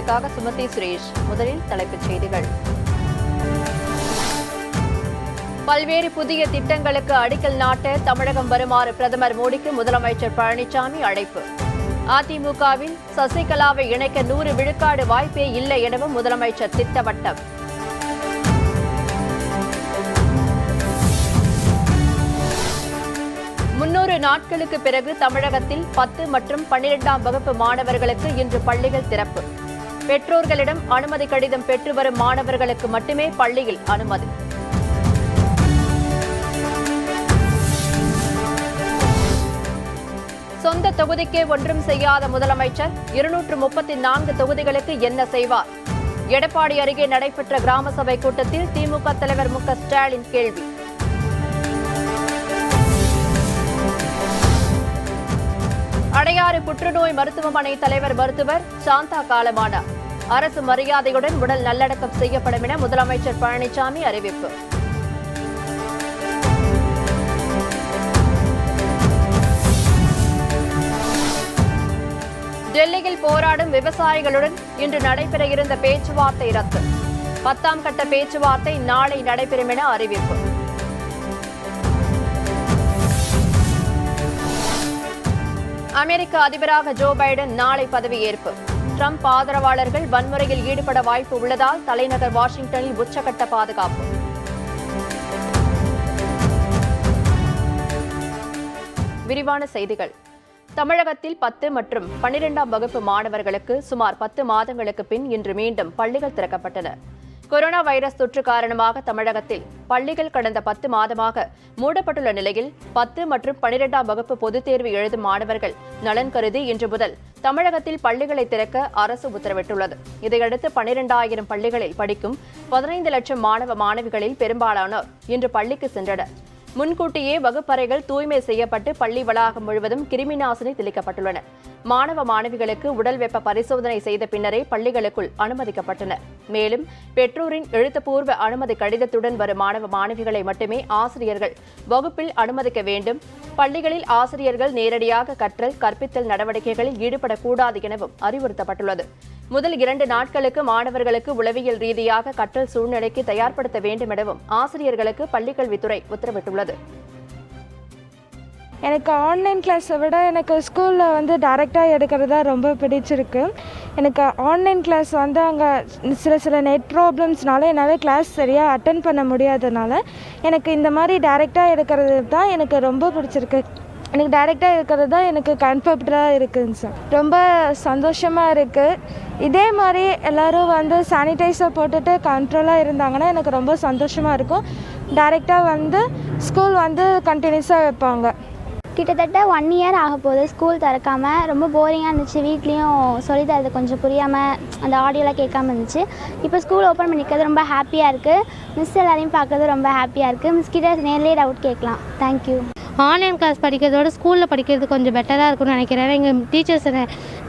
செய்திகளுக்காக சுமதி சுரேஷ். முதலில் தலைப்புச் செய்திகள். பல்வேறு புதிய திட்டங்களுக்கு அடிக்கல் நாட்ட தமிழகம் வருமாறு பிரதமர் மோடிக்கு முதலமைச்சர் பழனிசாமி அழைப்பு. அதிமுகவில் சசிகலாவை இணைக்க 100 விழுக்காடு வாய்ப்பே இல்லை எனவும் முதலமைச்சர் திட்டவட்டம். முன்னூறு நாட்களுக்கு பிறகு தமிழகத்தில் 10 மற்றும் 12ஆம் வகுப்பு மாணவர்களுக்கு இன்று பள்ளிகள் திறப்பு. பெற்றோர்களிடம் அனுமதி கடிதம் பெற்று வரும் மாணவர்களுக்கு மட்டுமே பள்ளியில் அனுமதி. சொந்த தொகுதிக்கே ஒன்றும் செய்யாத முதலமைச்சர் 234 தொகுதிகளுக்கு என்ன செய்வார்? எடப்பாடி அருகே நடைபெற்ற கிராம சபை கூட்டத்தில் திமுக தலைவர் மு க ஸ்டாலின் கேள்வி. அடையாறு புற்றுநோய் மருத்துவமனை தலைவர் மருத்துவர் சாந்தா காலமானார். அரசு மரியாதையுடன் உடல் நல்லடக்கம் செய்யப்படும் என முதலமைச்சர் பழனிசாமி அறிவிப்பு. டெல்லியில் போராடும் விவசாயிகளுடன் இன்று நடைபெற இருந்த பேச்சுவார்த்தை ரத்து. 10ஆம் கட்ட பேச்சுவார்த்தை நாளை நடைபெறும் என அறிவிப்பு. அமெரிக்க அதிபராக ஜோ பைடன் நாளை பதவியேற்பு. ட்ரம்ப் ஆதரவாளர்கள் வன்முறையில் ஈடுபட வாய்ப்பு உள்ளதால் தலைநகர் வாஷிங்டனில் உச்சகட்ட பாதுகாப்பு. விரிவான செய்திகள். தமிழகத்தில் 10 மற்றும் 12ஆம் வகுப்பு மாணவர்களுக்கு சுமார் 10 மாதங்களுக்கு பின் இன்று மீண்டும் பள்ளிகள் திறக்கப்பட்டன. கொரோனா வைரஸ் தொற்று காரணமாக தமிழகத்தில் பள்ளிகள் கடந்த 10 மாதமாக மூடப்பட்டுள்ள நிலையில் 10 மற்றும் 12ஆம் வகுப்பு பொதுத் தேர்வு எழுதும் மாணவர்கள் நலன் கருதி இன்று முதல் தமிழகத்தில் பள்ளிகளை திறக்க அரசு உத்தரவிட்டுள்ளது. இதையடுத்து 12,000 பள்ளிகளில் படிக்கும் 15 லட்சம் மாணவ மாணவிகளில் பெரும்பாலானோர் இன்று பள்ளிக்கு சென்றனர். முன்கூட்டியே வகுப்பறைகள் தூய்மை செய்யப்பட்டு பள்ளி வளாகம் முழுவதும் கிருமிநாசினி தெளிக்கப்பட்டுள்ளன. மாணவ மாணவிகளுக்கு உடல் வெப்ப பரிசோதனை செய்த பின்னரே பள்ளிகளுக்குள் அனுமதிக்கப்பட்டனர். மேலும் பெற்றோரின் எழுத்துப்பூர்வ அனுமதி கடிதத்துடன் வரும் மாணவ மாணவிகளை மட்டுமே ஆசிரியர்கள் வகுப்பில் அனுமதிக்க வேண்டும். பள்ளிகளில் ஆசிரியர்கள் நேரடியாக கற்றல் கற்பித்தல் நடவடிக்கைகளில் ஈடுபடக்கூடாது எனவும் அறிவுறுத்தப்பட்டுள்ளது. முதல் 2 நாட்களுக்கு மாணவர்களுக்கு உளவியல் ரீதியாக கற்றல் சூழ்நிலைக்கு தயார்படுத்த வேண்டும் எனவும் ஆசிரியர்களுக்கு பள்ளிக்கல்வித்துறை உத்தரவிட்டுள்ளது. எனக்கு ஆன்லைன் கிளாஸை விட எனக்கு ஸ்கூலில் டைரெக்டாக எடுக்கிறது ரொம்ப பிடிச்சிருக்கு. எனக்கு ஆன்லைன் கிளாஸ் அங்கே சில நெட் ப்ராப்ளம்ஸ்னால என்னால் கிளாஸ் சரியாக அட்டன் பண்ண முடியாதனால எனக்கு இந்த மாதிரி டைரெக்டாக எடுக்கிறது தான் எனக்கு ரொம்ப பிடிச்சிருக்கு. எனக்கு டைரெக்டாக இருக்கிறது தான் எனக்கு கம்ஃபர்டபுளாக இருக்குதுங்க சார். ரொம்ப சந்தோஷமாக இருக்குது. இதே மாதிரி எல்லோரும் சானிடைசர் போட்டுட்டு கண்ட்ரோலாக இருந்தாங்கன்னா எனக்கு ரொம்ப சந்தோஷமாக இருக்கும். டைரெக்டாக ஸ்கூல் கண்டினியூஸாக வைப்பாங்க. கிட்டத்தட்ட 1 இயர் ஆக போகுது ஸ்கூல் திறக்காமல். ரொம்ப போரிங்காக இருந்துச்சு. வீட்லேயும் சொல்லித்தரது கொஞ்சம் புரியாமல் அந்த ஆடியோலாம் கேட்காம இருந்துச்சு. இப்போ ஸ்கூல் ஓப்பன் பண்ணிக்கிறது ரொம்ப ஹாப்பியாக இருக்குது. மிஸ் எல்லாரையும் பார்க்கறது ரொம்ப ஹாப்பியாக இருக்குது. மிஸ் கிட்ட நேர்லேயே டவுட் கேட்கலாம். தேங்க்யூ. ஆன்லைன் கிளாஸ் படிக்கிறதோட ஸ்கூலில் படிக்கிறது கொஞ்சம் பெட்டராக இருக்கும்னு நினைக்கிறேன். எங்கள் டீச்சர்ஸை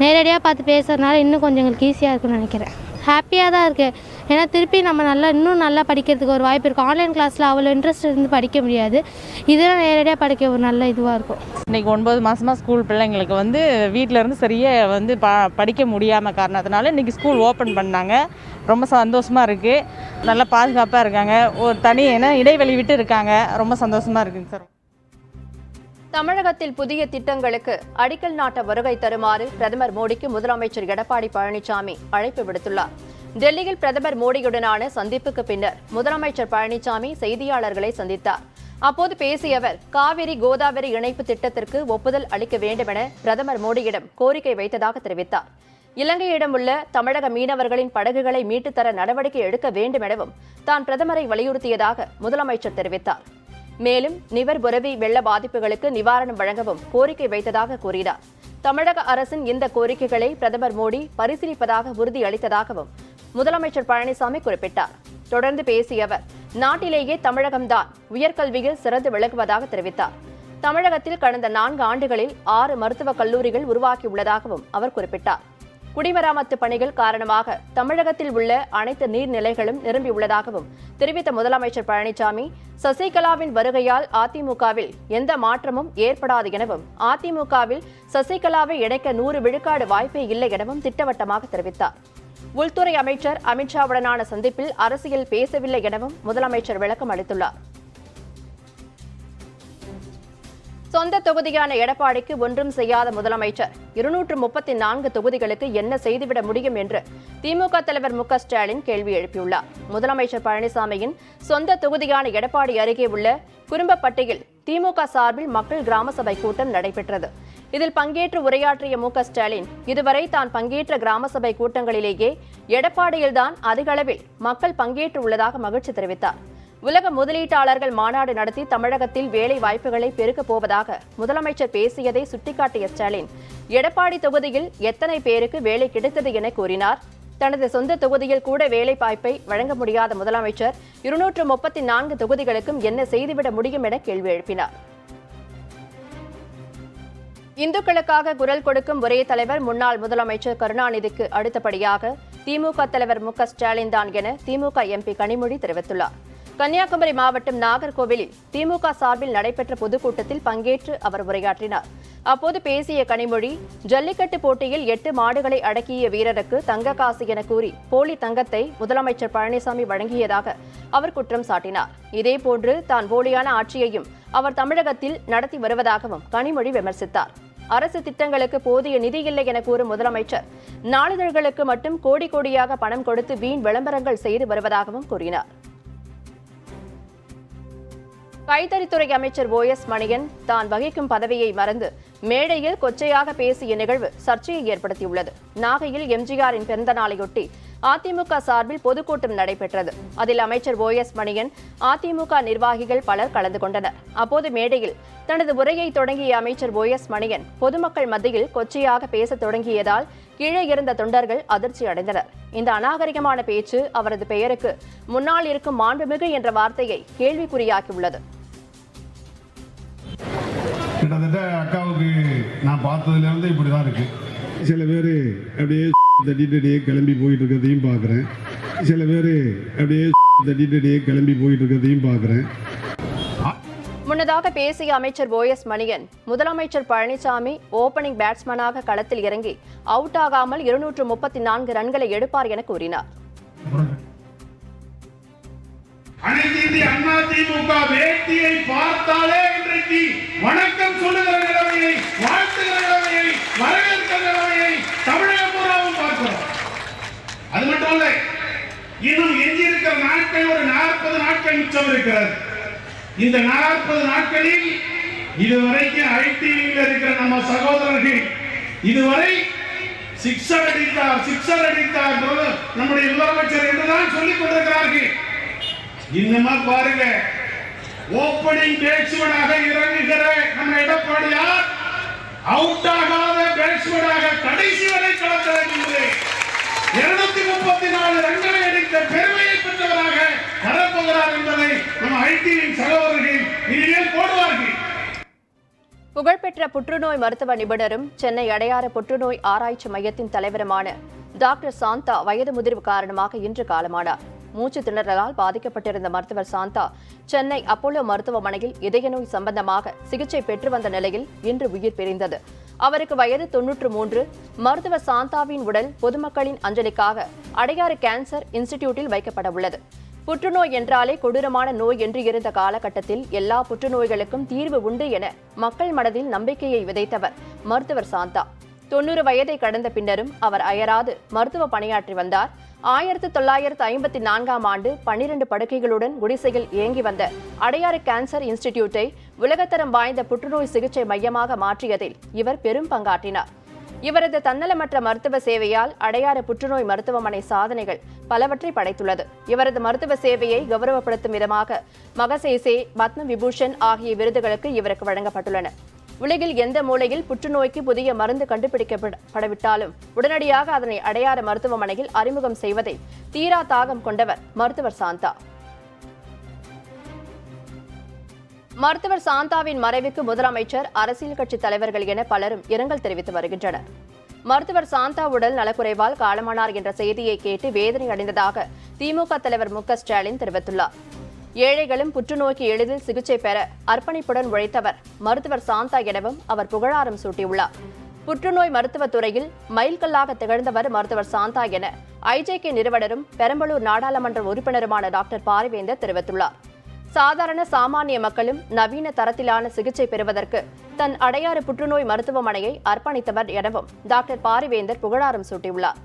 நேரடியாக பார்த்து பேசுகிறதுனால இன்னும் கொஞ்சம் எங்களுக்கு ஈஸியாக இருக்கும்னு நினைக்கிறேன். ஹாப்பியாக தான் இருக்குது. ஏன்னா திருப்பி நம்ம இன்னும் நல்லா படிக்கிறதுக்கு ஒரு வாய்ப்பு இருக்குது. ஆன்லைன் கிளாஸில் அவ்வளோ இன்ட்ரெஸ்ட் இருந்து படிக்க முடியாது. இதெல்லாம் நேரடியாக படிக்க ஒரு நல்ல இதுவாக இருக்கும். இன்றைக்கி 9 மாதமாக ஸ்கூல் பிள்ளைங்களுக்கு வீட்டிலேருந்து சரியாக படிக்க முடியாமல் காரணத்தினால இன்றைக்கி ஸ்கூல் ஓப்பன் பண்ணாங்க. ரொம்ப சந்தோஷமாக இருக்குது. நல்லா பாதுகாப்பாக இருக்காங்க. ஒரு இடைவெளி விட்டு இருக்காங்க. ரொம்ப சந்தோஷமாக இருக்குங்க சார். தமிழகத்தில் புதிய திட்டங்களுக்கு அடிக்கல் நாட்ட வருகை தருமாறு பிரதமர் மோடிக்கு முதலமைச்சர் எடப்பாடி பழனிசாமி அழைப்பு விடுத்துள்ளார். டெல்லியில் பிரதமர் மோடியுடனான சந்திப்புக்கு பின்னர் முதலமைச்சர் பழனிசாமி செய்தியாளர்களை சந்தித்தார். அப்போது பேசிய அவர் காவிரி கோதாவரி இணைப்பு திட்டத்திற்கு ஒப்புதல் அளிக்க வேண்டும் என பிரதமர் மோடியிடம் கோரிக்கை வைத்ததாக தெரிவித்தார். இலங்கையிடம் உள்ள தமிழக மீனவர்களின் படகுகளை மீட்டுத்தர நடவடிக்கை எடுக்க வேண்டும் எனவும் தான் பிரதமரை வலியுறுத்தியதாக முதலமைச்சர் தெரிவித்தார். மேலும் நிவர் புரவி வெள்ள பாதிப்புகளுக்கு நிவாரணம் வழங்கவும் கோரிக்கை வைத்ததாக கூறினார். தமிழக அரசின் இந்த கோரிக்கைகளை பிரதமர் மோடி பரிசீலிப்பதாக உறுதியளித்ததாகவும் முதலமைச்சர் பழனிசாமி குறிப்பிட்டார். தொடர்ந்து பேசிய அவர் நாட்டிலேயே தமிழகம்தான் உயர்கல்வியில் சிறந்து விளங்குவதாக தெரிவித்தார். தமிழகத்தில் கடந்த 4 ஆண்டுகளில் 6 மருத்துவக் கல்லூரிகள் உருவாக்கியுள்ளதாகவும் அவர் குறிப்பிட்டார். குடிமராமத்து பணிகள் காரணமாக தமிழகத்தில் உள்ள அனைத்து நீர்நிலைகளும் நிரம்பியுள்ளதாகவும் தெரிவித்த முதலமைச்சர் பழனிசாமி சசிகலாவின் வருகையால் அதிமுகவில் எந்த மாற்றமும் ஏற்படாது எனவும் அதிமுகவில் சசிகலாவை இணைக்க 100 விழுக்காடு வாய்ப்பே இல்லை எனவும் திட்டவட்டமாக தெரிவித்தார். உள்துறை அமைச்சர் அமித்ஷாவுடனான சந்திப்பில் அரசியல் பேசவில்லை எனவும் முதலமைச்சர் விளக்கம் அளித்துள்ளார். சொந்த தொகுதியான எடப்பாடிக்கு ஒன்றும் செய்யாத முதலமைச்சர் 234 தொகுதிகளுக்கு என்ன செய்துவிட முடியும் என்று திமுக தலைவர் மு க ஸ்டாலின் கேள்வி எழுப்பியுள்ளார். முதலமைச்சர் பழனிசாமியின் சொந்த தொகுதியான எடப்பாடி அருகே உள்ள குறும்பப்பட்டியில் திமுக சார்பில் மக்கள் கிராம சபை கூட்டம் நடைபெற்றது. இதில் பங்கேற்று உரையாற்றிய மு க ஸ்டாலின், இதுவரை தான் பங்கேற்ற கிராம சபை கூட்டங்களிலேயே எடப்பாடியில்தான் அதிக அளவில் மக்கள் பங்கேற்று உள்ளதாக மகிழ்ச்சி தெரிவித்தார். உலக முதலீட்டாளர்கள் மாநாடு நடத்தி தமிழகத்தில் வேலை வாய்ப்புகளை பெருக்கப் போவதாக முதலமைச்சர் பேசியதை சுட்டிக்காட்டிய ஸ்டாலின், எடப்பாடி தொகுதியில் எத்தனை பேருக்கு வேலை கிடைத்தது என கூறினார். தனது சொந்த தொகுதியில் கூட வேலை வாய்ப்பை வழங்க முடியாத முதலமைச்சர் 234 தொகுதிகளுக்கும் என்ன செய்துவிட முடியும் என கேள்வி எழுப்பினார். இந்துக்களுக்காக குரல் கொடுக்கும் ஒரே தலைவர் முன்னாள் முதலமைச்சர் கருணாநிதிக்கு அடுத்தபடியாக திமுக தலைவர் மு க ஸ்டாலின் தான் என திமுக எம்பி கனிமொழி தெரிவித்துள்ளார். கன்னியாகுமரி மாவட்டம் நாகர்கோவிலில் திமுக சார்பில் நடைபெற்ற பொதுக்கூட்டத்தில் பங்கேற்று அவர் உரையாற்றினார். அப்போது பேசிய கனிமொழி, ஜல்லிக்கட்டு போட்டியில் 8 மாடுகளை அடக்கிய வீரருக்கு தங்க காசு என கூறி போலி தங்கத்தை முதலமைச்சர் பழனிசாமி வழங்கியதாக அவர் குற்றம் சாட்டினார். இதேபோன்று தான் போலியான ஆட்சியையும் அவர் தமிழகத்தில் நடத்தி வருவதாகவும் கனிமொழி விமர்சித்தார். அரசு திட்டங்களுக்கு போதிய நிதி இல்லை என கூறும் முதலமைச்சர் நாளிதழ்களுக்கு மட்டும் கோடி கோடியாக பணம் கொடுத்து வீண் விளம்பரங்கள் செய்து வருவதாகவும் கூறினார். கைத்தறித்துறை அமைச்சர் OS மணியன் தான் வகிக்கும் பதவியை மறந்து மேடையில் கொச்சையாக பேசிய நிகழ்வு சர்ச்சையை ஏற்படுத்தியுள்ளது. நாகையில் எம்ஜிஆரின் பிறந்த நாளையொட்டி அதிமுக சார்பில் பொதுக்கூட்டம் நடைபெற்றது. அதில் அமைச்சர் OS மணியன், அதிமுக நிர்வாகிகள் பலர் கலந்து கொண்டனர். அப்போது மேடையில் தனது உரையை தொடங்கிய அமைச்சர் OS மணியன் பொதுமக்கள் மத்தியில் கொச்சையாக பேசத் தொடங்கியதால் கீழே இருந்த தொண்டர்கள் அதிர்ச்சி அடைந்தனர். இந்த அநாகரிகமான பேச்சு அவரது பெயருக்கு முன்னால் இருக்கும் மாண்புமிகு என்ற வார்த்தையை கேள்விக்குறியாக்கியுள்ளது. கிட்டத்தட்ட அக்காவுக்கு நான் பார்த்ததுலேருந்து இப்படி தான் இருக்கு. சில பேர் அப்படியே தட்டிட்டு கிளம்பி போயிட்டு இருக்கிறதையும் பார்க்குறேன். சில பேர் அப்படியே தட்டிட்டு கிளம்பி போயிட்டு இருக்கிறதையும் பார்க்குறேன். முன்னதாக பேசிய அமைச்சர் OS மணியன், முதலமைச்சர் பழனிசாமி ஓபனிங் பேட்ஸ்மேனாக களத்தில் இறங்கி அவுட் ஆகாமல் 234 ரன்களை எடுப்பார் என கூறினார். அனைத்து இந்திய அண்ணா திமுக வேட்டியை பார்த்தாலே இன்றைக்கு வணக்கம் சொல்லுகிற நிலைமையை, வாழ்த்துகிற நிலைமையை, வரவேற்கிற நிலைமையை தமிழகம் பூராவும் பார்க்கிறோம். அது மட்டும் இல்லை, இன்னும் எஞ்சியிருக்கிற நாட்கள் ஒரு 40 நாட்கள் மிச்சம் இருக்கிறது. இந்த 40 நாட்களில் இதுவரைக்கும் ஐடிவியில் இருக்கிற நம்ம சகோதரர்கள் இதுவரை சிக்ஸர் அடித்தார் நம்முடைய முதலமைச்சர் என்றுதான் சொல்லிக் கொண்டிருக்கிறார்கள். இன்னுமா பாருங்க, ஓப்பனிங் பேட்ஸ்மேனாக இறங்குகிற நம்ம எடப்பாடியார் அவுட் ஆகாத பேட்ஸ்மேனாக கடைசி வரை களத்தில் 234 ரன்களை அடித்த பெருமையை பெற்றவராக வரப்போகிறார் என்பதை நம்ம ஐடிவியின் சகோதரர்கள் இனிமேல் போடுவார்கள். புகழ்பெற்ற புற்றுநோய் மருத்துவ நிபுணரும் சென்னை அடையாறு புற்றுநோய் ஆராய்ச்சி மையத்தின் தலைவருமான டாக்டர் சாந்தா வயது முதிர்வு காரணமாக இன்று காலமானார். மூச்சு திணறலால் பாதிக்கப்பட்டிருந்த மருத்துவர் சாந்தா சென்னை அப்போலோ மருத்துவமனையில் இதய நோய் சம்பந்தமாக சிகிச்சை பெற்று வந்த நிலையில் இன்று உயிர் பிரிந்தது. அவருக்கு வயது 93. மருத்துவர் சாந்தாவின் உடல் பொதுமக்களின் அஞ்சலிக்காக அடையாறு கேன்சர் இன்ஸ்டிடியூட்டில் வைக்கப்பட உள்ளது. புற்றுநோய் என்றாலே கொடூரமான நோய் என்று இருந்த காலகட்டத்தில் எல்லா புற்றுநோய்களுக்கும் தீர்வு உண்டு என மக்கள் மனதில் நம்பிக்கையை விதைத்தவர் மருத்துவர் சாந்தா. 90 வயதை கடந்த பின்னரும் அவர் அயராது மருத்துவ பணியாற்றி வந்தார். 1954ஆம் ஆண்டு 12 படுக்கைகளுடன் குடிசையில் இயங்கி வந்த அடையாறு கேன்சர் இன்ஸ்டிடியூட்டை உலகத்தரம் வாய்ந்த புற்றுநோய் சிகிச்சை மையமாக மாற்றியதில் இவர் பெரும் பங்காற்றினார். இவரது தன்னலமற்ற மருத்துவ சேவையால் அடையாறு புற்றுநோய் மருத்துவமனை சாதனைகள் பலவற்றை படைத்துள்ளது. இவரது மருத்துவ சேவையை கௌரவப்படுத்தும் விதமாக மகசேசே, பத்ம விபூஷன் ஆகிய விருதுகளுக்கு இவருக்கு வழங்கப்பட்டுள்ளன. உலகில் எந்த மூலையில் புற்றுநோய்க்கு புதிய மருந்து கண்டுபிடிக்கப்படவிட்டாலும் உடனடியாக அதனை அடையாறு மருத்துவமனையில் அறிமுகம் செய்வதில் தீரா தாகம் கொண்டவர் மருத்துவர் சாந்தா. மருத்துவர் சாந்தாவின் மறைவுக்கு முதலமைச்சர், அரசியல் கட்சி தலைவர்கள் என பலரும் இரங்கல் தெரிவித்து வருகின்றனர். மருத்துவர் சாந்தா உடல் நலக்குறைவால் காலமானார் என்ற செய்தியை கேட்டு வேதனை அடைந்ததாக திமுக தலைவர் மு க ஸ்டாலின் தெரிவித்துள்ளார். ஏழைகளும் புற்றுநோய்க்கு எளிதில் சிகிச்சை பெற அர்ப்பணிப்புடன் உழைத்தவர் மருத்துவர் சாந்தா எனவும் அவர் புகழாரம் சூட்டியுள்ளார். புற்றுநோய் மருத்துவத் துறையில் மைல்கல்லாக திகழ்ந்தவர் மருத்துவர் சாந்தா என ஐஜேகே நிறுவனரும் பெரம்பலூர் நாடாளுமன்ற உறுப்பினருமான டாக்டர் பாரிவேந்தர் தெரிவித்துள்ளார். சாதாரண சாமானிய மக்களும் நவீன தரத்திலான சிகிச்சை பெறுவதற்கு தன் அடையாறு புற்றுநோய் மருத்துவமனையை அர்ப்பணித்தவர் எனவும் டாக்டர் பாரிவேந்தர் புகழாரம் சூட்டியுள்ளார்.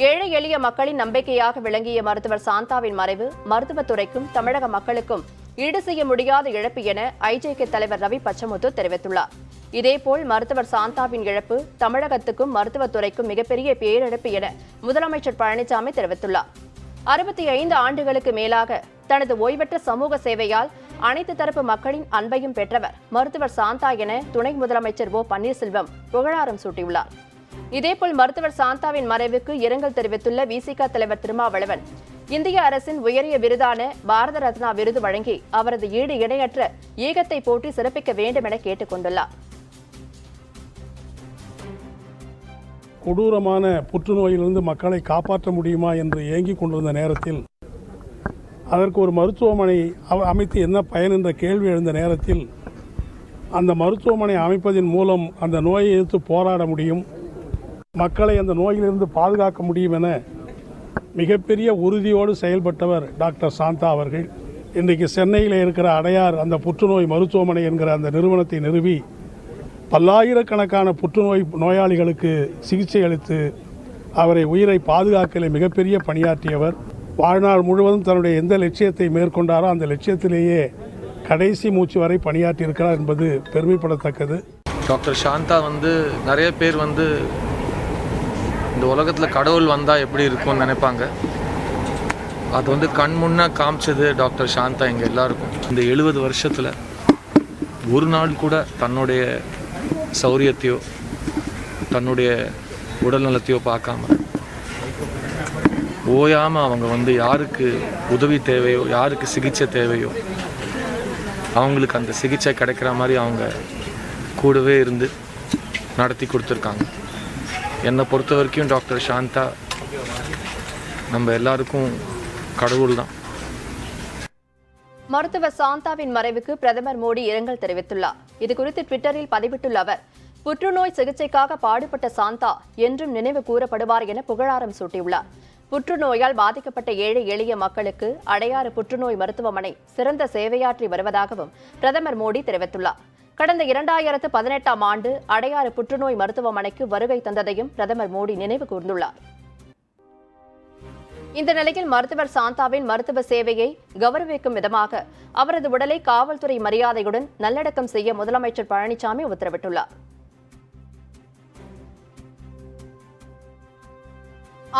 ஏழை எளிய மக்களின் நம்பிக்கையாக விளங்கிய மருத்துவர் சாந்தாவின் மறைவு மருத்துவத்துறைக்கும் தமிழக மக்களுக்கும் ஈடு செய்ய முடியாத இழப்பு என ஐஜேகே தலைவர் ரவி பச்சமுத்து தெரிவித்துள்ளார். இதேபோல் மருத்துவர் சாந்தாவின் இழப்பு தமிழகத்துக்கும் மருத்துவத்துறைக்கும் மிகப்பெரிய பேரிழப்பு என முதலமைச்சர் பழனிசாமி தெரிவித்துள்ளார். 65 ஆண்டுகளுக்கு மேலாக தனது ஓய்வற்ற சமூக சேவையால் அனைத்து தரப்பு மக்களின் அன்பையும் பெற்றவர் மருத்துவர் சாந்தா என துணை முதலமைச்சர் ஓ பன்னீர்செல்வம் புகழாரம் சூட்டியுள்ளார். இதேபோல் மருத்துவர் சாந்தாவின் மறைவுக்கு இரங்கல் தெரிவித்துள்ள விசிக தலைவர் திருமாவளவன் இந்திய அரசின் உயரிய விருதான பாரத ரத்னா விருது வழங்கி அவரது ஈடு இணையற்ற ஈகத்தை போற்றி சிறப்பிக்க வேண்டும் என கேட்டுக் கொண்டுள்ளார். கொடூரமான புற்றுநோயிலிருந்து மக்களை காப்பாற்ற முடியுமா என்று ஏங்கிக் கொண்டிருந்த நேரத்தில் அதற்கு ஒரு மருத்துவமனை அமைத்து என்ன பயன் என்ற கேள்வி எழுந்த நேரத்தில் அந்த மருத்துவமனை அமைப்பதன் மூலம் அந்த நோயை எதிர்த்து போராட முடியும், மக்களை அந்த நோயிலிருந்து பாதுகாக்க முடியும் என மிகப்பெரிய உறுதியோடு செயல்பட்டவர் டாக்டர் சாந்தா அவர்கள். இன்றைக்கு சென்னையில் இருக்கிற அடையார் அந்த புற்றுநோய் மருத்துவமனை என்கிற அந்த நிறுவனத்தை நிறுவி பல்லாயிரக்கணக்கான புற்றுநோய் நோயாளிகளுக்கு சிகிச்சை அளித்து அவரை உயிரை பாதுகாக்கல மிகப்பெரிய பணியாற்றியவர். வாழ்நாள் முழுவதும் தன்னுடைய எந்த லட்சியத்தை மேற்கொண்டாரோ அந்த லட்சியத்திலேயே கடைசி மூச்சு வரை பணியாற்றியிருக்கிறார் என்பது பெருமைப்படத்தக்கது. டாக்டர் சாந்தா நிறைய பேர் இந்த உலகத்தில் கடவுள் வந்தால் எப்படி இருக்கும்னு நினைப்பாங்க. அது கண் முன்னே காமிச்சது டாக்டர் சாந்தா எங்கள் எல்லாருக்கும். இந்த 70 வருஷத்தில் ஒரு நாள் கூட தன்னுடைய சௌரியத்தையோ தன்னுடைய உடல்நலத்தையோ பார்க்காம ஓயாமல் அவங்க யாருக்கு உதவி தேவையோ யாருக்கு சிகிச்சை தேவையோ அவங்களுக்கு அந்த சிகிச்சை கிடைக்கிற மாதிரி அவங்க கூடவே இருந்து நடத்தி கொடுத்துருக்காங்க. என்னை பொறுத்த வரைக்கும் டாக்டர் சாந்தா நம்ம எல்லாருக்கும் கடவுள் தான். மருத்துவர் சாந்தாவின் மறைவுக்கு பிரதமர் மோடி இரங்கல் தெரிவித்துள்ளார். இதுகுறித்து ட்விட்டரில் பதிவிட்டுள்ள அவர் புற்றுநோய் சிகிச்சைக்காக பாடுபட்ட சாந்தா என்றும் நினைவு கூறப்படுவார் என புகழாரம் சூட்டியுள்ளார். புற்றுநோயால் பாதிக்கப்பட்ட ஏழை எளிய மக்களுக்கு அடையாறு புற்றுநோய் மருத்துவமனை சிறந்த சேவையாற்றி வருவதாகவும் பிரதமர் மோடி தெரிவித்துள்ளார். கடந்த 2018ஆம் ஆண்டு அடையாறு புற்றுநோய் மருத்துவமனைக்கு வருகை தந்ததையும் பிரதமர் மோடி நினைவு கூர்ந்துள்ளார். இந்த நிலையில் மருத்துவர் சாந்தாவின் மருத்துவ சேவையை கௌரவிக்கும் விதமாக அவரது உடலை காவல்துறை மரியாதையுடன் நல்லடக்கம் செய்ய முதலமைச்சர் பழனிசாமி உத்தரவிட்டுள்ளார்.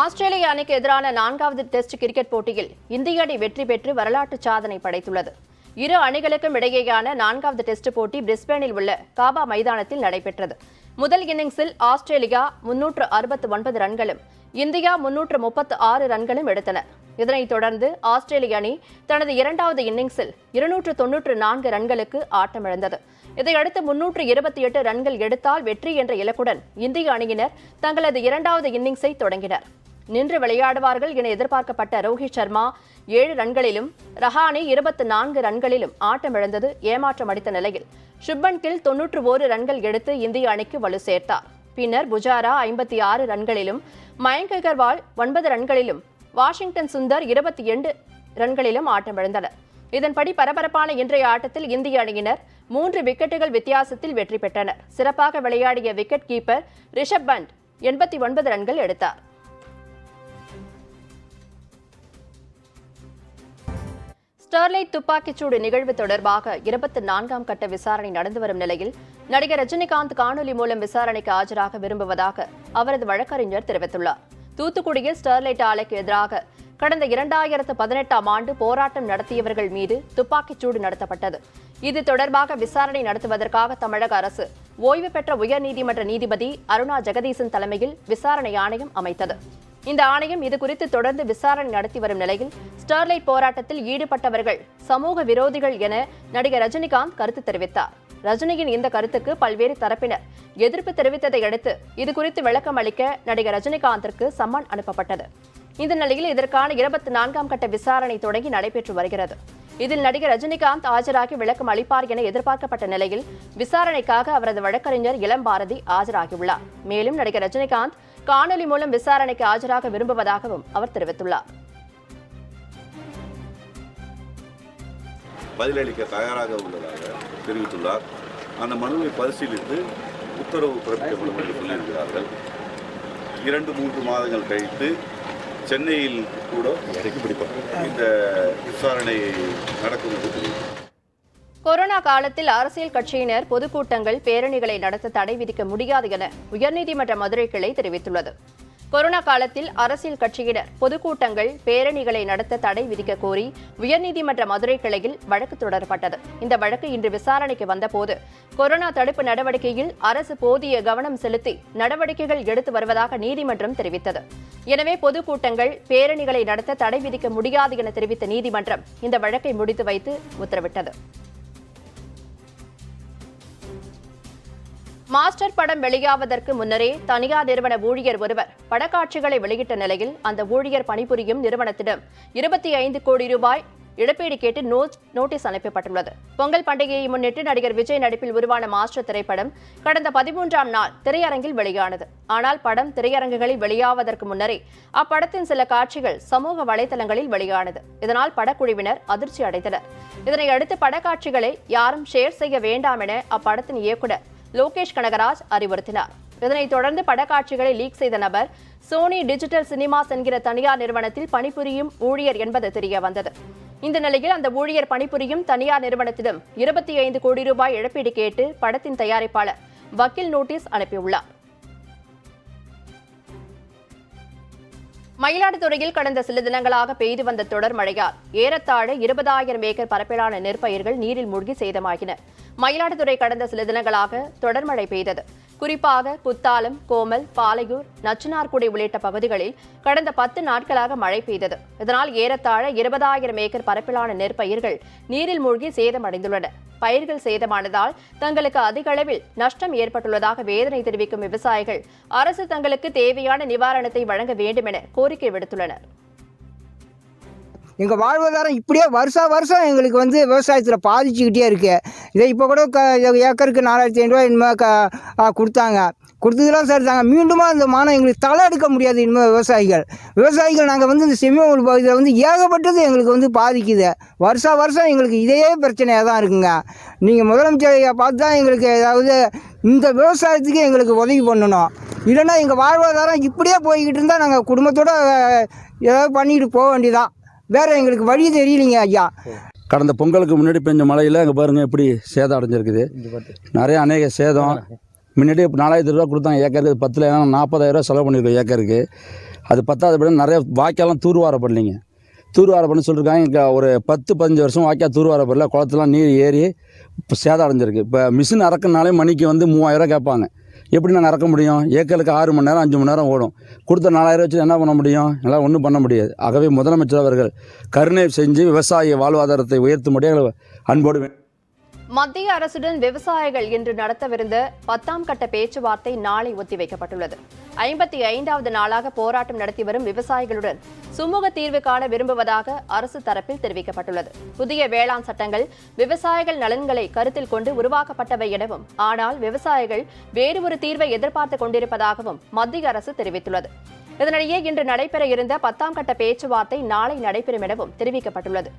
ஆஸ்திரேலிய அணிக்கு எதிரான 4வது டெஸ்ட் கிரிக்கெட் போட்டியில் இந்திய அணி வெற்றி பெற்று வரலாற்று சாதனை படைத்துள்ளது. இரு அணிகளுக்கும் இடையேயான 4வது டெஸ்ட் போட்டி பிரிஸ்பேனில் உள்ள காபா மைதானத்தில் நடைபெற்றது. முதல் இன்னிங்ஸில் ஆஸ்திரேலியா 369 ரன்களும் இந்தியா 336 ரன்களும் எடுத்தனர். இதனைத் தொடர்ந்து ஆஸ்திரேலிய அணி தனது 2வது இன்னிங்ஸில் 294 ரன்களுக்கு ஆட்டமிழந்தது. இதையடுத்து 328 ரன்கள் எடுத்தால் வெற்றி என்ற இலக்குடன் இந்திய அணியினர் தங்களது 2வது இன்னிங்ஸை தொடங்கினர். நின்று விளையாடுவார்கள் என எதிர்பார்க்கப்பட்ட ரோஹித் சர்மா 7 ரன்களிலும் ரஹானே 24 ரன்களிலும் ஆட்டமிழந்தது ஏமாற்றம் அளித்த நிலையில் சுப்மன் கில் 91 ரன்கள் எடுத்து இந்திய அணிக்கு வலு சேர்த்தார். பின்னர் புஜாரா 56 ரன்களிலும் மயங்க் அகர்வால் 9 ரன்களிலும் வாஷிங்டன் சுந்தர் 28 ரன்களிலும் ஆட்டமிழந்தனர். இதன்படி பரபரப்பான இன்றைய ஆட்டத்தில் இந்திய அணியினர் 3 விக்கெட்டுகள் வித்தியாசத்தில் வெற்றி பெற்றனர். சிறப்பாக விளையாடிய விக்கெட் கீப்பர் ரிஷப் பண்ட் 89 ரன்கள் எடுத்தார். ஸ்டெர்லைட் துப்பாக்கிச்சூடு நிகழ்வு தொடர்பாக 24ஆம் கட்ட விசாரணை நடந்து வரும் நிலையில் நடிகர் ரஜினிகாந்த் காணொலி மூலம் விசாரணைக்கு ஆஜராக விரும்புவதாக அவரது வழக்கறிஞர் தெரிவித்துள்ளார். தூத்துக்குடியில் ஸ்டெர்லைட் ஆலைக்கு எதிராக கடந்த 2018ஆம் ஆண்டு போராட்டம் நடத்தியவர்கள் மீது துப்பாக்கிச்சூடு நடத்தப்பட்டது. இது தொடர்பாக விசாரணை நடத்துவதற்காக தமிழக அரசு ஓய்வு பெற்ற உயர்நீதிமன்ற நீதிபதி அருணா ஜெகதீசன் தலைமையில் விசாரணை ஆணையம் அமைத்தது. இந்த ஆணையம் இதுகுறித்து தொடர்ந்து விசாரணை நடத்தி வரும் நிலையில் ஸ்டெர்லைட் போராட்டத்தில் ஈடுபட்டவர்கள் சமூக விரோதிகள் என நடிகர் ரஜினிகாந்த் கருத்து தெரிவித்தார். ரஜினியின் இந்த கருத்துக்கு பல்வேறு தரப்பினர் எதிர்ப்பு தெரிவித்ததை அடுத்து இதுகுறித்து விளக்கம் அளிக்க நடிகர் ரஜினிகாந்திற்கு சம்மன் அனுப்பப்பட்டது. இந்த நிலையில் இதற்கான 24ஆம் கட்ட விசாரணை தொடங்கி நடைபெற்று வருகிறது. இதில் நடிகர் ரஜினிகாந்த் ஆஜராகி விளக்கம் அளிப்பார் என எதிர்பார்க்கப்பட்ட நிலையில் விசாரணைக்காக அவரது வழக்கறிஞர் இளம்பாரதி ஆஜராகியுள்ளார். மேலும் நடிகர் ரஜினிகாந்த் காணொலி மூலம் விசாரணைக்கு ஆஜராக விரும்புவதாகவும் அவர் தெரிவித்துள்ளார். பதிலளிக்க தயாராக உள்ளதாக தெரிவித்துள்ளார். அந்த மனுவை பரிசீலித்து உத்தரவு பிறப்பிக்கப்படும் என்று சொல்லியிருக்கிறார்கள். 2-3 மாதங்கள் கழித்து சென்னையில் கூட இந்த விசாரணை நடக்கும் என்று தெரிவித்தார். கொரோனா காலத்தில் அரசியல் கட்சியினர் பொதுக்கூட்டங்கள், பேரணிகளை நடத்த தடை விதிக்க முடியாது என உயர்நீதிமன்ற மதுரை கிளை தெரிவித்துள்ளது. கொரோனா காலத்தில் அரசியல் கட்சியினர் பொதுக்கூட்டங்கள், பேரணிகளை நடத்த தடை விதிக்க கோரி உயர்நீதிமன்ற மதுரை கிளையில் வழக்கு தொடரப்பட்டது. இந்த வழக்கு இன்று விசாரணைக்கு வந்தபோது கொரோனா தடுப்பு நடவடிக்கையில் அரசு போதிய கவனம் செலுத்தி நடவடிக்கைகள் எடுத்து வருவதாக நீதிமன்றம் தெரிவித்தது. எனவே பொதுக்கூட்டங்கள், பேரணிகளை நடத்த தடை விதிக்க முடியாது என தெரிவித்த நீதிமன்றம் இந்த வழக்கை முடித்து வைத்து உத்தரவிட்டது. மாஸ்டர் படம் வெளியாவதற்கு முன்னரே தனியார் நிறுவன ஊழியர் ஒருவர் படக்காட்சிகளை வெளியிட்ட நிலையில் அந்த ஊழியர் பணிபுரியும் நிறுவனத்திடம் 25 கோடி ரூபாய் இழப்பீடு கேட்டு நோட்டீஸ் அனுப்பப்பட்டுள்ளது. பொங்கல் பண்டிகையை முன்னிட்டு நடிகர் விஜய் நடிப்பில் உருவான மாஸ்டர் திரைப்படம் கடந்த 13ஆம் நாள் திரையரங்கில் வெளியானது. ஆனால் படம் திரையரங்குகளில் வெளியாவதற்கு முன்னரே அப்படத்தின் சில காட்சிகள் சமூக வலைதளங்களில் வெளியானது. இதனால் படக்குழுவினர் அதிர்ச்சி அடைந்தனர். இதனையடுத்து படக்காட்சிகளை யாரும் ஷேர் செய்ய வேண்டாம் என அப்படத்தின் இயக்குநர் லோகேஷ் கனகராஜ் அறிவுறுத்தினார். இதனைத் தொடர்ந்து படக்காட்சிகளை லீக் செய்த நபர் சோனி டிஜிட்டல் சினிமாஸ் என்கிற தனியார் நிறுவனத்தில் பணிபுரியும் ஊழியர் என்பது தெரிய வந்தது. இந்த நிலையில் அந்த ஊழியர் பணிபுரியும் தனியார் நிறுவனத்திடம் 25 கோடி ரூபாய் இழப்பீடு கேட்டு படத்தின் தயாரிப்பாளர் வக்கீல் நோட்டீஸ் அனுப்பியுள்ளார். மயிலாடுதுறையில் கடந்த சில தினங்களாக பெய்து வந்த தொடர் மழையால் ஏறத்தாழ 20,000 ஏக்கர் பரப்பிலான நெற்பயிர்கள் நீரில் மூழ்கி சேதமாகின. மயிலாடுதுறை கடந்த சில தினங்களாக தொடர் மழை பெய்தது. குறிப்பாக குத்தாலம், கோமல், பாலையூர், நச்சினார்குடி உள்ளிட்ட பகுதிகளில் கடந்த 10 நாட்களாக மழை பெய்தது. இதனால் ஏறத்தாழ 20,000 ஏக்கர் பரப்பிலான நெற்பயிர்கள் நீரில் மூழ்கி சேதமடைந்துள்ளன. பயிர்கள் சேதமானதால் தங்களுக்கு அதிக அளவில் நஷ்டம் ஏற்பட்டுள்ளதாக வேதனை தெரிவிக்கும் விவசாயிகள் அரசு தங்களுக்கு தேவையான நிவாரணத்தை வழங்க வேண்டும் என கோரிக்கை விடுத்துள்ளனர். எங்கள் வாழ்வாதாரம் இப்படியே வருஷம் எங்களுக்கு வந்து விவசாயத்தில் பாதிச்சுக்கிட்டே இருக்குது. இதை இப்போ கூட ஏக்கருக்கு 4,500 இனிமேல் கொடுத்ததெல்லாம் சரி தாங்க. மீண்டும் அந்த மானம் எங்களுக்கு தலை எடுக்க முடியாது. இனிமேல் விவசாயிகள் நாங்கள் வந்து இந்த செம்மொழி பகுதியில் வந்து ஏகப்பட்டது எங்களுக்கு வந்து பாதிக்குது. வருஷம் எங்களுக்கு இதே பிரச்சனையாக தான் இருக்குங்க. நீங்கள் முதலமைச்சரை பார்த்து தான் எங்களுக்கு ஏதாவது இந்த விவசாயத்துக்கு எங்களுக்கு உதவி பண்ணணும். இல்லைன்னா எங்கள் வாழ்வாதாரம் இப்படியே போய்கிட்டு இருந்தால் நாங்கள் குடும்பத்தோடு ஏதாவது பண்ணிக்கிட்டு போக வேண்டியதான். வேறு எங்களுக்கு வழி தெரியலைங்க ஐயா. கடந்த பொங்கலுக்கு முன்னாடி பெஞ்ச மழையில் அங்கே பாருங்கள் எப்படி சேதம் அடைஞ்சிருக்குது. நிறைய அநேக சேதம். முன்னாடி 4,000 ரூபா கொடுத்தாங்க ஏக்கருக்கு. 10 40,000 ரூபா செலவு பண்ணியிருக்கோம் ஏக்கருக்கு. அது 10வது நிறைய வாய்க்காலாம் தூர்வாரப்படலைங்க. தூர்வாரப்படன்னு சொல்லியிருக்காங்க. இங்கே ஒரு 10-15 வருஷம் வாய்க்கால் தூர்வாரப்படல. குளத்துலாம் நீர் ஏறி இப்போ சேதம் அடைஞ்சிருக்கு. இப்போ மிஷின் அறக்குனாலே மணிக்கு வந்து 3,000 ரூபா கேட்பாங்க. எப்படி நாங்கள் இறக்க முடியும்? ஏக்கருக்கு 6 மணி நேரம் 5 மணி நேரம் ஓடும். கொடுத்த 4,000 வச்சு என்ன பண்ண முடியும்? எல்லாம் ஒன்றும் பண்ண முடியாது. ஆகவே முதலமைச்சர் அவர்கள் கருணை செஞ்சு விவசாய வாழ்வாதாரத்தை உயர்த்தும்படியாக அன்போடு மத்திய அரசுடன் விவசாயிகள் இன்று நடத்தவிருந்த 10ஆம் கட்ட பேச்சுவார்த்தை நாளை ஒத்திவைக்கப்பட்டுள்ளது. 55வது நாளாக போராட்டம் நடத்தி வரும் விவசாயிகளுடன் சுமூக தீர்வு காண விரும்புவதாக அரசு தரப்பில் தெரிவிக்கப்பட்டுள்ளது. புதிய வேளாண் சட்டங்கள் விவசாயிகள் நலன்களை கருத்தில் கொண்டு உருவாக்கப்பட்டவை எனவும், ஆனால் விவசாயிகள் வேறு ஒரு தீர்வை எதிர்பார்த்துக் கொண்டிருப்பதாகவும் மத்திய அரசு தெரிவித்துள்ளது. இதனிடையே இன்று நடைபெற இருந்த 10ஆம் கட்ட பேச்சுவார்த்தை நாளை நடைபெறும் எனவும் தெரிவிக்கப்பட்டுள்ளது.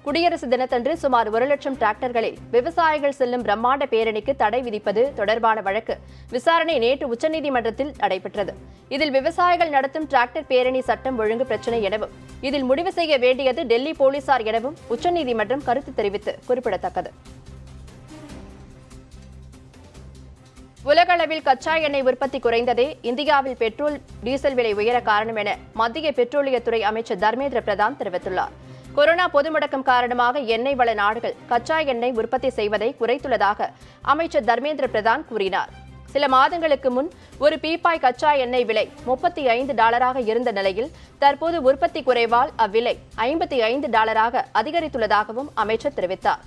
குடியரசு தினத்தன்று சுமார் 1 லட்சம் டிராக்டர்களில் விவசாயிகள் செல்லும் பிரம்மாண்ட பேரணிக்கு தடை விதிப்பது தொடர்பான வழக்கு விசாரணை நேற்று உச்சநீதிமன்றத்தில் நடைபெற்றது. இதில் விவசாயிகள் நடத்தும் டிராக்டர் பேரணி சட்டம் ஒழுங்கு பிரச்சினை எனவும், இதில் முடிவு செய்ய வேண்டியது டெல்லி போலீசார் எனவும் உச்சநீதிமன்றம் கருத்து தெரிவித்து குறிப்பிடத்தக்கது. உலக அளவில் கச்சா எண்ணெய் உற்பத்தி குறைந்ததே இந்தியாவில் பெட்ரோல், டீசல் விலை உயர காரணம் என மத்திய பெட்ரோலியத்துறை அமைச்சர் தர்மேந்திர பிரதான் தெரிவித்துள்ளார். கொரோனா பொது முடக்கம் காரணமாக எண்ணெய் வள நாடுகள் கச்சா எண்ணெய் உற்பத்தி செய்வதை குறைத்துள்ளதாக அமைச்சர் தர்மேந்திர பிரதான் கூறினார். சில மாதங்களுக்கு முன் ஒரு பீப்பாய் கச்சா எண்ணெய் விலை $35 இருந்த நிலையில் தற்போது உற்பத்தி குறைவால் அவ்விலை $55 அதிகரித்துள்ளதாகவும் அமைச்சர் தெரிவித்தார்.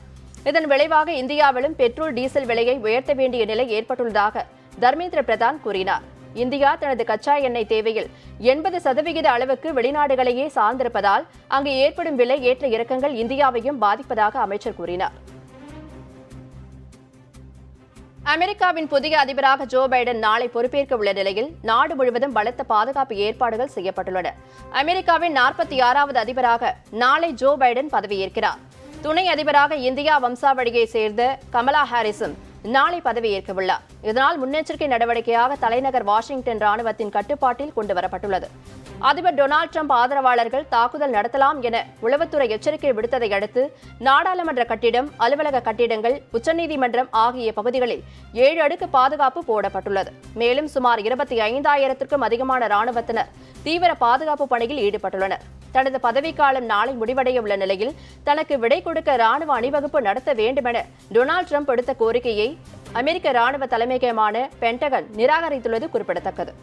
இதன் விளைவாக இந்தியாவிலும் பெட்ரோல், டீசல் விலையை உயர்த்த வேண்டிய நிலை ஏற்பட்டுள்ளதாக தர்மேந்திர பிரதான் கூறினார். இந்தியா தனது கச்சா எண்ணெய் தேவையில் 80% அளவுக்கு வெளிநாடுகளையே சார்ந்திருப்பதால் அங்கு ஏற்படும் விலை ஏற்ற இறக்கங்கள் இந்தியாவையும் பாதிப்பதாக அமைச்சர் கூறினார். அமெரிக்காவின் புதிய அதிபராக ஜோ பைடன் நாளை பொறுப்பேற்க உள்ள நிலையில் நாடு முழுவதும் பலத்த பாதுகாப்பு ஏற்பாடுகள் செய்யப்பட்டுள்ளன. அமெரிக்காவின் 46வது அதிபராக நாளை ஜோ பைடன் பதவியேற்கிறார். துணை அதிபராக இந்தியா வம்சாவளியை சேர்ந்த கமலா ஹாரிஸும் நாளை பதவியேற்க உள்ளார். இதனால் முன்னெச்சரிக்கை நடவடிக்கையாக தலைநகர் வாஷிங்டன் ராணுவத்தின் கட்டுப்பாட்டில் கொண்டுவரப்பட்டுள்ளது. அதிபர் டொனால்டு டிரம்ப் ஆதரவாளர்கள் தாக்குதல் நடத்தலாம் என உளவுத்துறை எச்சரிக்கை விடுத்ததை அடுத்து நாடாளுமன்ற கட்டிடம், அலுவலக கட்டிடங்கள், உச்சநீதிமன்றம் ஆகிய பகுதிகளில் 7 அடுக்கு பாதுகாப்பு போடப்பட்டுள்ளது. மேலும் சுமார் 25,000க்கும் அதிகமான ராணுவத்தினர் தீவிர பாதுகாப்பு பணியில் ஈடுபட்டுள்ளனர். தனது பதவிக்காலம் நாளை முடிவடைய உள்ள நிலையில் தனக்கு விடை கொடுக்க ராணுவ அணிவகுப்பு நடத்த வேண்டுமென டொனால்டு டிரம்ப் எடுத்த கோரிக்கையை அமெரிக்க ராணுவ தலைமையகமான பென்டகன் நிராகரித்துள்ளது குறிப்பிடத்தக்கது.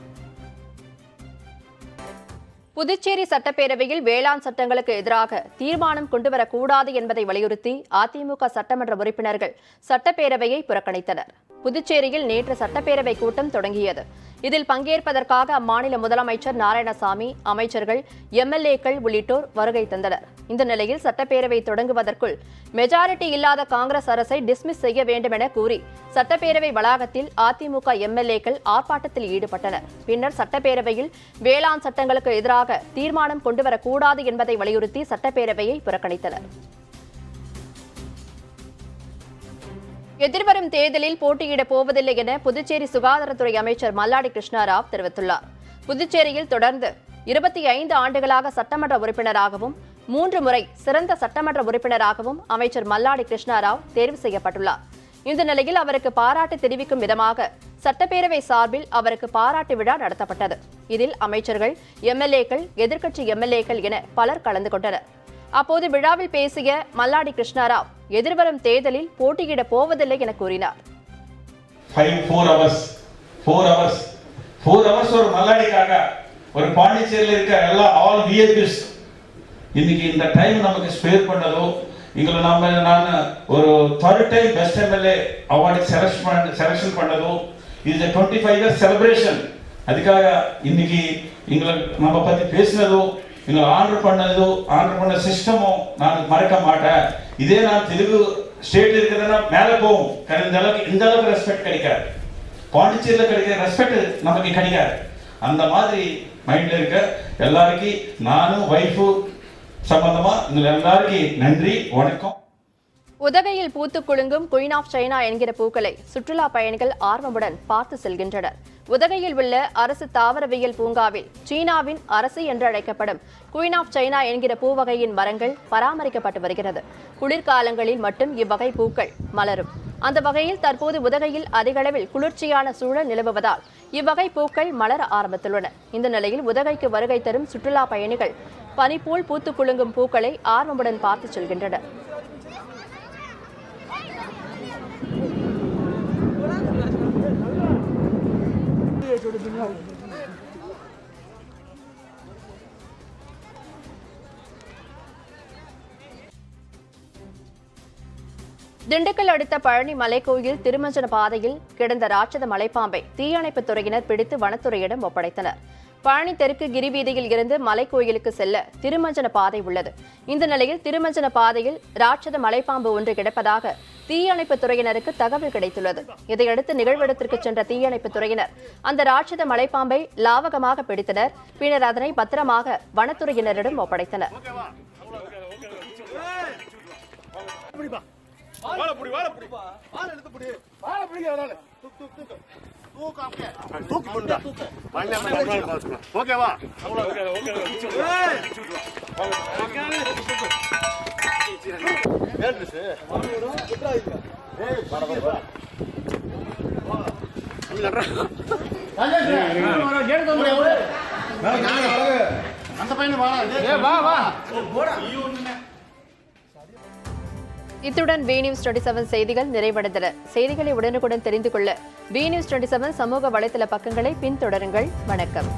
புதுச்சேரி சட்டப்பேரவையில் வேளாண் சட்டங்களுக்கு எதிராக தீர்மானம் கொண்டுவரக்கூடாது என்பதை வலியுறுத்தி அதிமுக சட்டமன்ற உறுப்பினர்கள் சட்டப்பேரவையை புறக்கணித்தனர். புதுச்சேரியில் நேற்று சட்டப்பேரவை கூட்டம் தொடங்கியது. இதில் பங்கேற்பதற்காக அம்மாநில முதலமைச்சர் நாராயணசாமி, அமைச்சர்கள், எம்எல்ஏக்கள் உள்ளிட்டோர் வருகை தந்தனர். இந்த நிலையில் சட்டப்பேரவை தொடங்குவதற்குள் மெஜாரிட்டி இல்லாத காங்கிரஸ் அரசை டிஸ்மிஸ் செய்ய வேண்டும் என கூறி சட்டப்பேரவை வளாகத்தில் அதிமுக எம்எல்ஏக்கள் ஆர்ப்பாட்டத்தில் ஈடுபட்டனர். பின்னர் சட்டப்பேரவையில் வேளாண் சட்டங்களுக்கு எதிராக தீர்மானம் கொண்டுவரக்கூடாது என்பதை வலியுறுத்தி சட்டப்பேரவையை புறக்கணித்தனர். எதிர்வரும் தேர்தலில் போட்டியிடப் போவதில்லை என புதுச்சேரி சுகாதாரத்துறை அமைச்சர் மல்லாடி கிருஷ்ணராவ் தெரிவித்துள்ளார். புதுச்சேரியில் தொடர்ந்து 25 ஆண்டுகளாக சட்டமன்ற உறுப்பினராகவும் 3 முறை சிறந்த சட்டமன்ற உறுப்பினராகவும் அமைச்சர் மல்லாடி கிருஷ்ணராவ் தேர்வு செய்யப்பட்டுள்ளார். இந்த நிலையில் அவருக்கு பாராட்டு தெரிவிக்கும் விதமாக சட்டப்பேரவை சார்பில் அவருக்கு பாராட்டு விழா நடத்தப்பட்டது. இதில் அமைச்சர்கள், எம்எல்ஏக்கள், எதிர்க்கட்சி எம்எல்ஏக்கள் என பலர் கலந்து கொண்டனர். அப்போது விழாவில் பேசிய மல்லாடி கிருஷ்ணராவ் எதிர்வரும் தேர்தலில் போட்டியிடப் போவதில்லை என கூறினார். 4 hours ஒரு மல்லாடிக்காக ஒரு பாண்டிச்சேரியில் இருக்க எல்லா ஆல் விஎபிஸ் இன்னைக்கு இந்த டைம் நமக்கு ஸ்பேர் பண்ணதோ, இங்களை நான் ஒரு 3rd time best MLA award selection பண்ணதோ, இது 25 years செலிப்ரேஷன். அதுக்காக இன்னைக்கு எங்களை நம்ம பத்தி பேசினதோ, எங்களை ஆர்டர் பண்ண சிஸ்டமோ நான் மறக்க மாட்டேன். இதே நான் தெலுங்கு ஸ்டேட்ல இருக்கிறதுனா மேலே போகும். இந்த அளவுக்கு ரெஸ்பெக்ட் கிடைக்காது. பாண்டிச்சேரியில் கிடைக்கிற ரெஸ்பெக்ட் நமக்கு கிடைக்காது. அந்த மாதிரி மைண்ட்ல இருக்க எல்லாருக்கும் நானும் வைஃபு சம்பந்தமா உங்களை எல்லாருக்கும் நன்றி, வணக்கம். உதகையில் பூத்து குலுங்கும் குயின் ஆஃப் சைனா என்கிற பூக்களை சுற்றுலா பயணிகள் ஆர்வமுடன் பார்த்து செல்கின்றனர். உதகையில் உள்ள அரசு தாவரவியல் பூங்காவில் சீனாவின் அரசு என்று அழைக்கப்படும் குயின் ஆஃப் சைனா என்கிற பூவகையின் மரங்கள் பராமரிக்கப்பட்டு வருகிறது. குளிர்காலங்களில் மட்டும் இவ்வகை பூக்கள் மலரும். அந்த வகையில் தற்போது உதகையில் அதிகளவில் குளிர்ச்சியான சூழல் நிலவுவதால் இவ்வகை பூக்கள் மலர ஆரம்பித்துள்ளன. இந்த நிலையில் உதகைக்கு வருகை தரும் சுற்றுலா பயணிகள் பனிப்போல் பூத்து குலுங்கும் பூக்களை ஆர்வமுடன் பார்த்து செல்கின்றனர். திண்டுக்கல் அடுத்த பழனி மலைக்கோயில் திருமஞ்சன பாதையில் கிடந்த ராட்சத மலைப்பாம்பை தீயணைப்புத் துறையினர் பிடித்து வனத்துறையிடம் ஒப்படைத்தனர். பழனி தெற்கு கிரிவீதியில் இருந்து மலைக்கோயிலுக்கு செல்ல திருமஞ்சன பாதை உள்ளது. இந்த நிலையில் திருமஞ்சன பாதையில் ராட்சத மலைப்பாம்பு ஒன்று கிடப்பதாக தீயணைப்புத் துறையினருக்கு தகவல் கிடைத்துள்ளது. இதையடுத்து நிகழ்விடத்திற்கு சென்ற தீயணைப்புத் துறையினர் அந்த ராட்சத மலைப்பாம்பை லாவகமாக பிடித்தனர். பின்னர் அதனை பத்திரமாக வனத்துறையினரிடம் ஒப்படைத்தனர். இத்துடன் வி நியூஸ் 27 செய்திகள் நிறைவடைந்தன. செய்திகளை உடனுக்குடன் தெரிந்து கொள்ள வி நியூஸ் 27 சமூக வலைதள பக்கங்களை பின்தொடருங்கள். வணக்கம்.